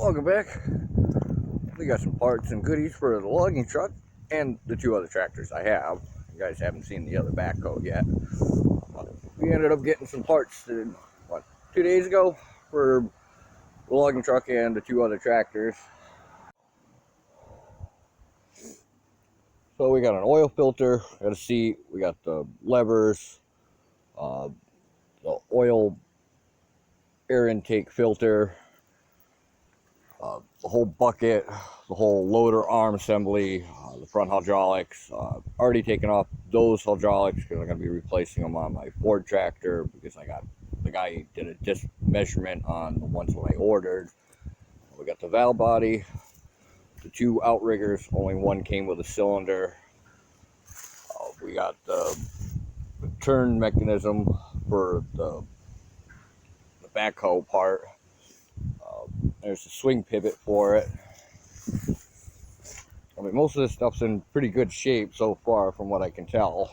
Welcome back. We got some parts and goodies for the logging truck and the two other tractors I have. You guys haven't seen the other backhoe yet. We ended up getting some parts 2 days ago for the logging truck and the two other tractors. So we got an oil filter, got a seat, we got the levers, the oil air intake filter, the whole bucket, the whole loader arm assembly, the front hydraulics. Already taken off those hydraulics because I'm going to be replacing them on my Ford tractor because the guy did a disc measurement on the ones that I ordered. We got the valve body, the two outriggers, only one came with a cylinder. We got the turn mechanism for the backhoe part. There's a swing pivot for it. I mean, most of this stuff's in pretty good shape so far from what I can tell.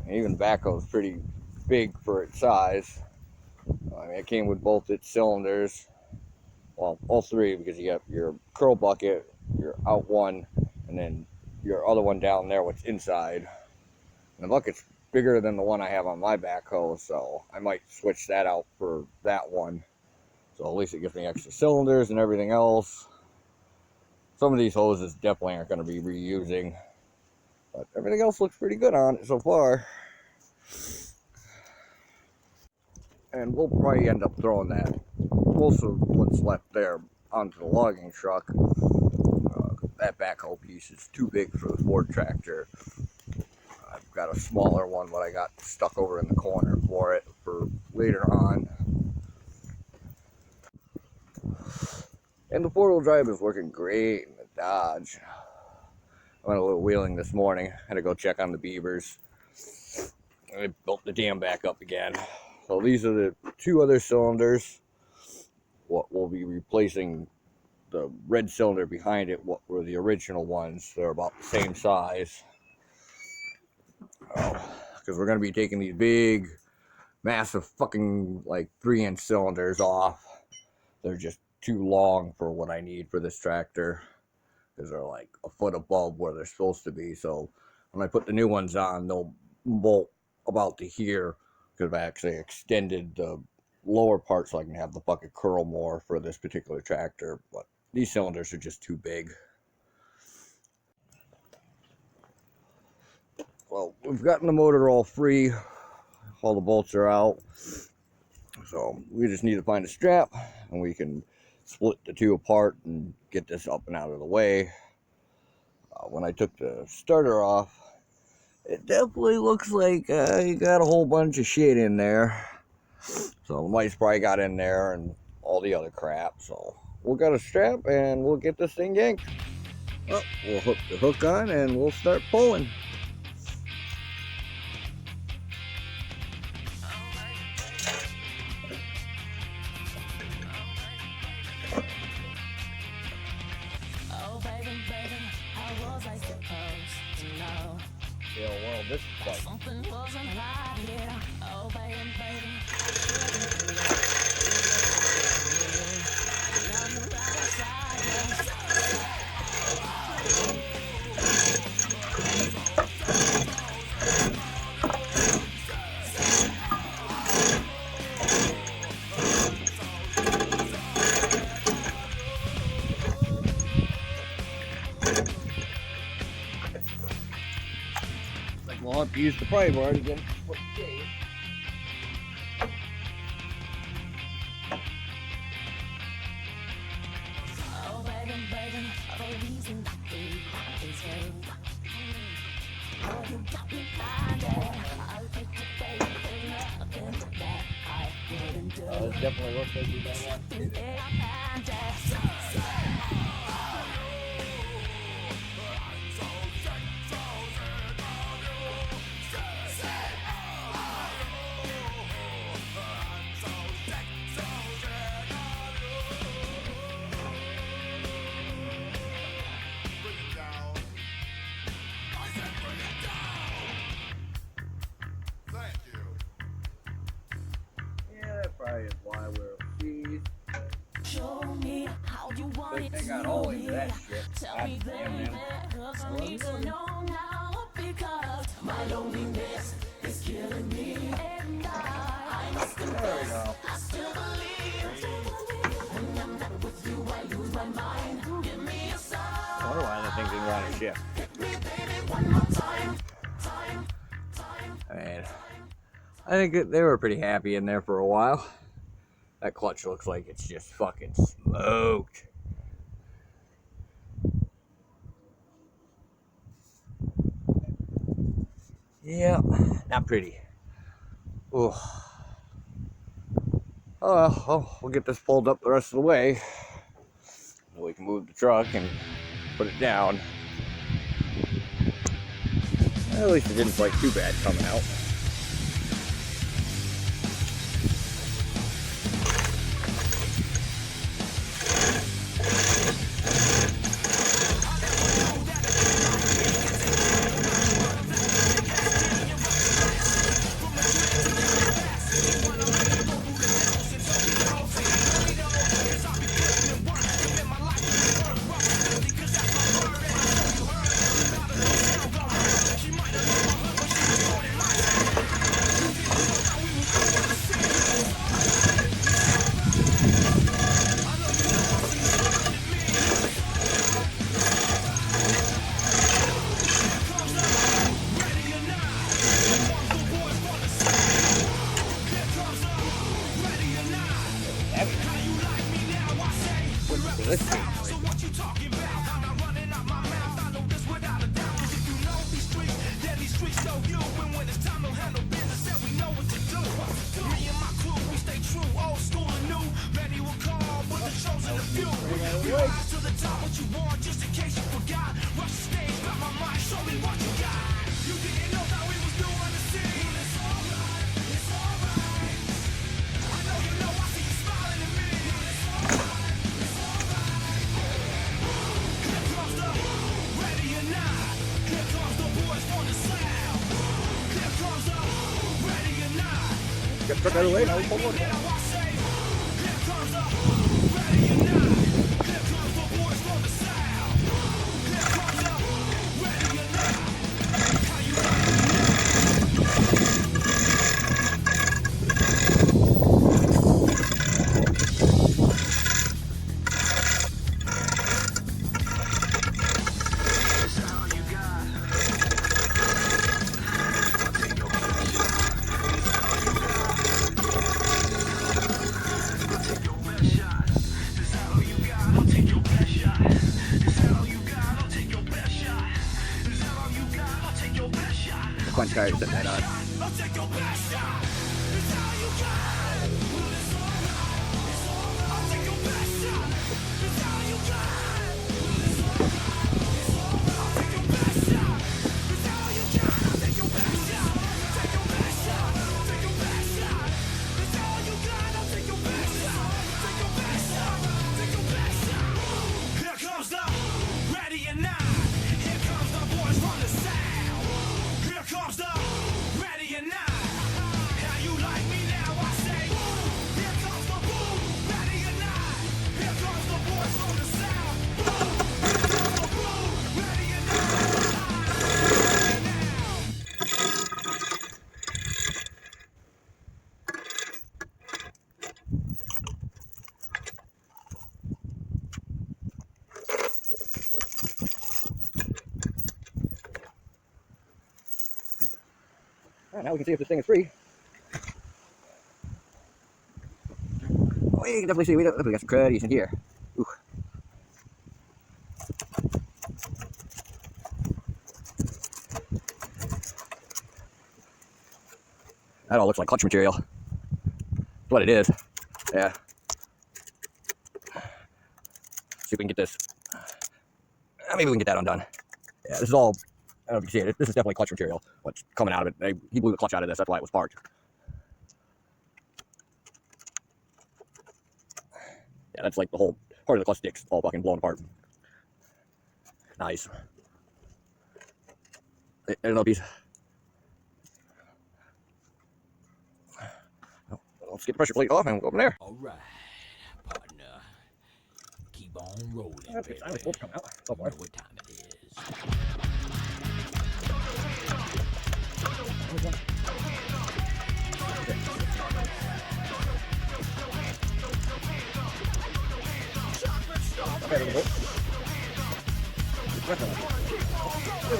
And even the backhoe's pretty big for its size. I mean, it came with both its cylinders. Well, all three, because you got your curl bucket, your out one, and then your other one down there, what's inside. And the bucket's bigger than the one I have on my backhoe, so I might switch that out for that one. So at least it gives me extra cylinders and everything else. Some of these hoses definitely aren't going to be reusing, but everything else looks pretty good on it so far. And we'll probably end up throwing that, most of what's left there, onto the logging truck. That backhoe piece is too big for the Ford tractor. I've got a smaller one, but I got stuck over in the corner for it for later on. And the four-wheel drive is working great in the Dodge. I went a little wheeling this morning. Had to go check on the beavers. I built the dam back up again. So these are the two other cylinders. What we'll be replacing the red cylinder behind it, what were the original ones. They're about the same size. Because we're going to be taking these big, massive fucking like 3-inch cylinders off. They're just too long for what I need for this tractor, because they're like a foot above where they're supposed to be. So when I put the new ones on, they'll bolt about to here, because I actually extended the lower part so I can have the bucket curl more for this particular tractor. But these cylinders are just too big. Well, we've gotten the motor all free. All the bolts are out. So we just need to find a strap, and we can split the two apart and get this up and out of the way. When I took the starter off, it definitely looks like you got a whole bunch of shit in there. So the mice probably got in there and all the other crap. So we'll get a strap and we'll get this thing yanked. Well, we'll hook the hook on and we'll start pulling. Yeah, well, this is something wasn't right here. Oh, baby, I'll have to use the pry bar to get it to put the case. Oh, baby, the reason is you. Oh, you got me blinded. I'll take you, baby, up into that I wouldn't do. This definitely looks like you done that. Probably is why we're seized. need to know now because my loneliness is killing me. And I must confess, I still believe. When I'm not with you, I lose my mind. Give me a sign. I wonder why that thing didn't want to shift. Hit me, baby, one more time. I mean, I think they were pretty happy in there for a while. That clutch looks like it's just fucking smoked. Yeah, not pretty. Ooh. Oh, well, we'll get this pulled up the rest of the way. So we can move the truck and put it down. At least it didn't look too bad coming out. Let's see. Get the truck out of the way, now we pull it. Quench guard sitting that on. Now we can see if this thing is free. Oh, you can definitely see we got some cruddies in here. Ooh. That all looks like clutch material. That's what it is. Yeah. See if we can get this. Maybe we can get that undone. Yeah, this is all. I don't know if you can see it. This is definitely clutch material. What's coming out of it? He blew the clutch out of this. That's why it was parked. Yeah, that's like the whole part of the clutch sticks all fucking blown apart. Nice. I don't know if he's. Let's get the pressure plate off and we'll go from there. All right, partner. Keep on rolling. That's finally supposed to come out. Oh boy. What time it is? Now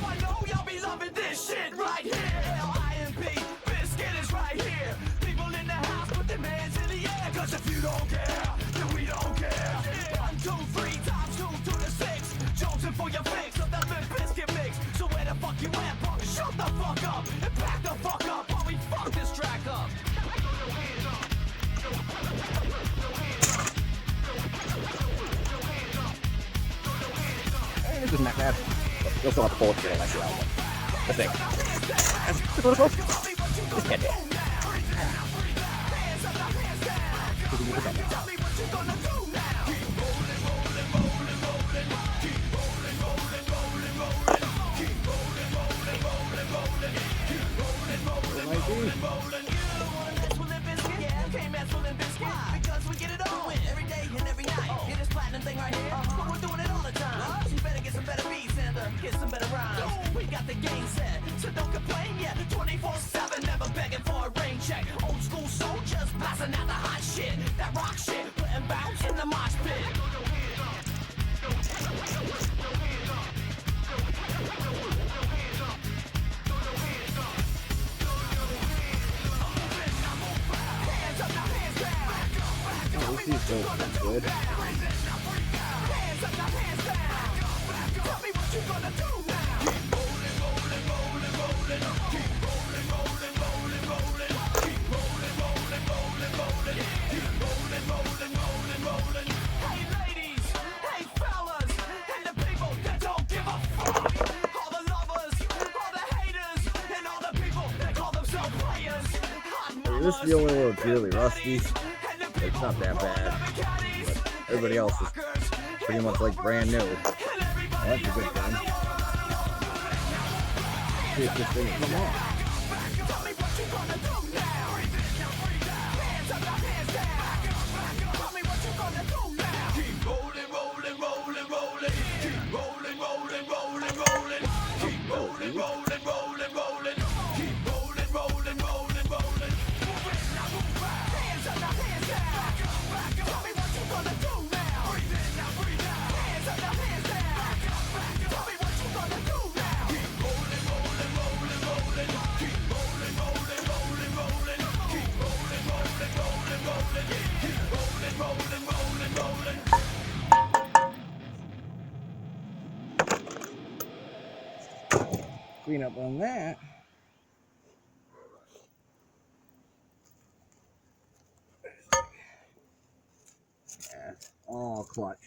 I know y'all be loving this shit right here. L-I-M-P, Biscuit is right here. People in the house put their hands in the air. Cause if you don't care, then we don't care. 1, 2, 3 times 2 to the 6. Jonesing for your fix of that Limp Biscuit mix. So where the fuck you at, punk? Shut the fuck up and back the fuck up while we fuck this track up. This isn't that bad. You'll still have to pull it to get that shit out. This thing. That's a little close. Just get it. Because we get it on every day and every night. Get this platinum thing right here. But we're doing it all the time. So you better get some better beats and get some better rhymes. We got the game set, so don't complain yet. 24/7, never begging for a rain check. Old school soldiers blasting out the hot shit. That rock shit, putting bounce in the mosh pit. Oh, this is good. Tell me what you gonna do now. Hey ladies, hey fellas, and the people that don't give a fuck. All the lovers, all the haters, and all the people that call themselves players. Hot This feeling a little dearly rusty. and the It's not that bad. caddies, Everybody else is pretty much like brand new. and everybody Well, that's a good thing. See if this thing will come on. tell me what you gonna do now. Hands up, now hands down. Tell me what you gonna do now. Keep rolling, rolling, rolling, rolling. Keep rolling, rolling, rolling, rolling. Keep rolling, rolling, rolling, rolling. Keep rolling, rolling, rolling, rolling. Move it, now move back. Hands up, now hands down. Tell me what you gonna do now. Breathe in, now breathe out. Hands up, now hands down. Tell me what you gonna do now. Keep rolling, rolling, rolling, rolling. Keep rolling, rolling, rolling, rolling. Keep rolling, rolling, rolling, rolling. Keep rolling, rolling, rolling, rolling. Clean up on that. Yeah, all clutch.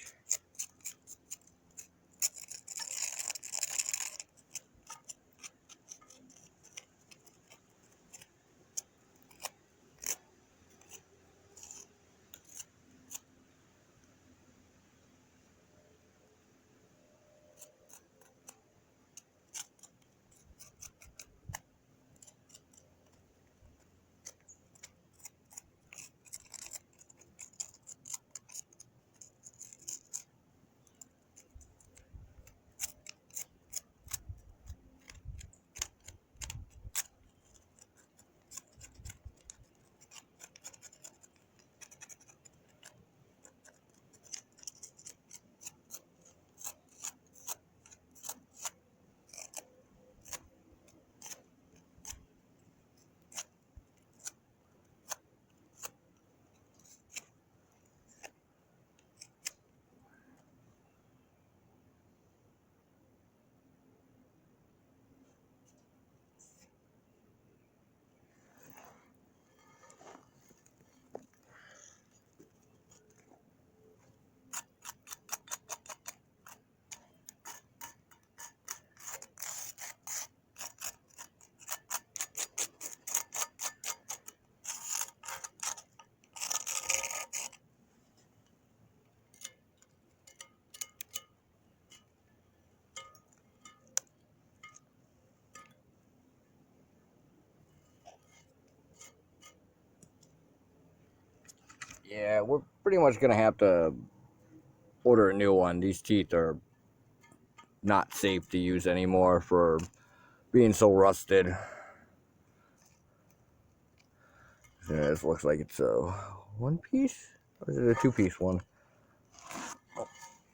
Yeah, we're pretty much gonna have to order a new one. These teeth are not safe to use anymore for being so rusted. Yeah, this looks like it's a one piece, or is it a two-piece one?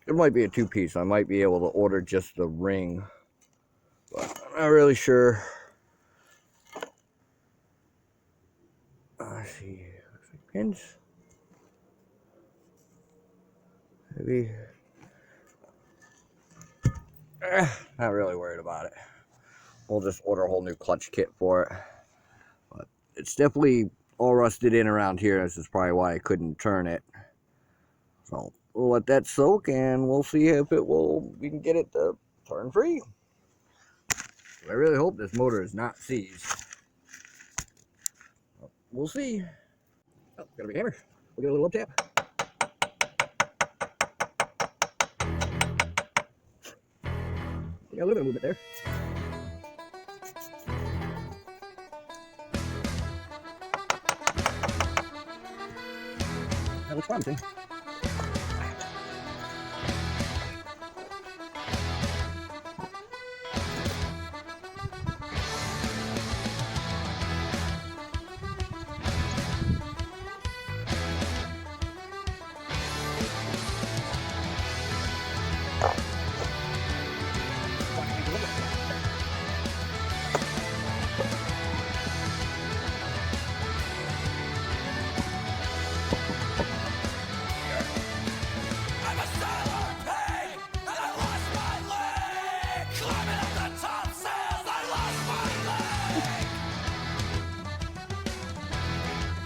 It might be a two-piece. I might be able to order just the ring, but I'm not really sure. Let's see, looks like pins. Maybe. Not really worried about it. We'll just order a whole new clutch kit for it. But it's definitely all rusted in around here. This is probably why I couldn't turn it. So we'll let that soak and we'll see if we can get it to turn free. I really hope this motor is not seized. We'll see. Oh, got a big hammer. We'll get a little up tap. We got a little bit of movement there. That looks promising.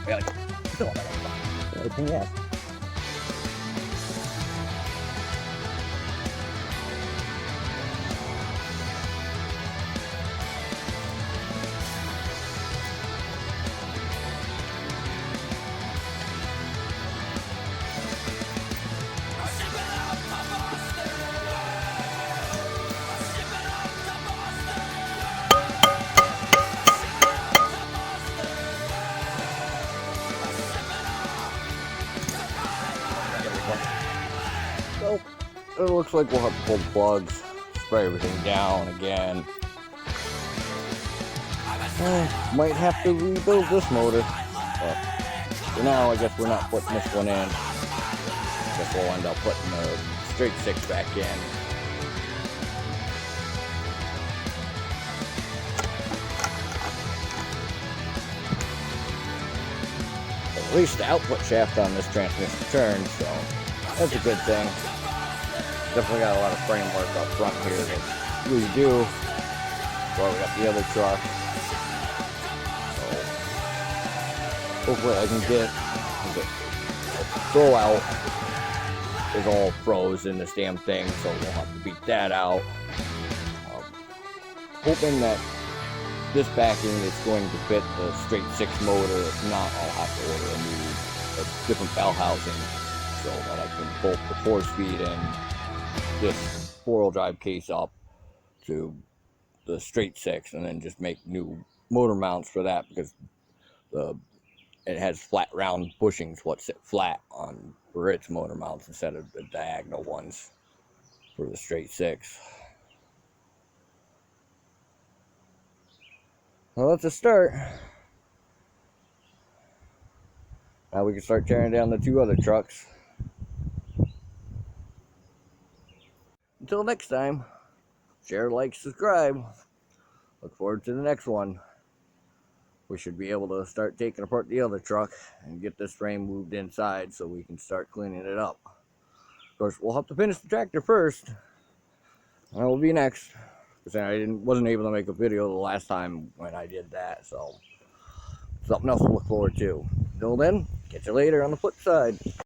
Yeah, still on that. Yeah. So it looks like we'll have to pull the plugs, spray everything down again. Might have to rebuild this motor, but for now I guess we're not putting this one in. I guess we'll end up putting the straight six back in. At least the output shaft on this transmission turns, so that's a good thing. Definitely got a lot of framework up front here to redo. Well, we got the other truck. So hopefully I can get the throw out is all froze in this damn thing, so we'll have to beat that out. Hoping that this backing is going to fit the straight six motor. If not, I'll have to order a different bell housing so that I can bolt the 4-speed and this 4-wheel drive case up to the straight six, and then just make new motor mounts for that, because it has flat round bushings what sit flat on for its motor mounts instead of the diagonal ones for the straight six. Well, that's a start. Now we can start tearing down the two other trucks. Until next time, share, like, subscribe. Look forward to the next one. We should be able to start taking apart the other truck and get this frame moved inside so we can start cleaning it up. Of course, we'll have to finish the tractor first. And that will be next. Because I wasn't able to make a video the last time when I did that, so something else to look forward to. Until then, catch you later on the flip side.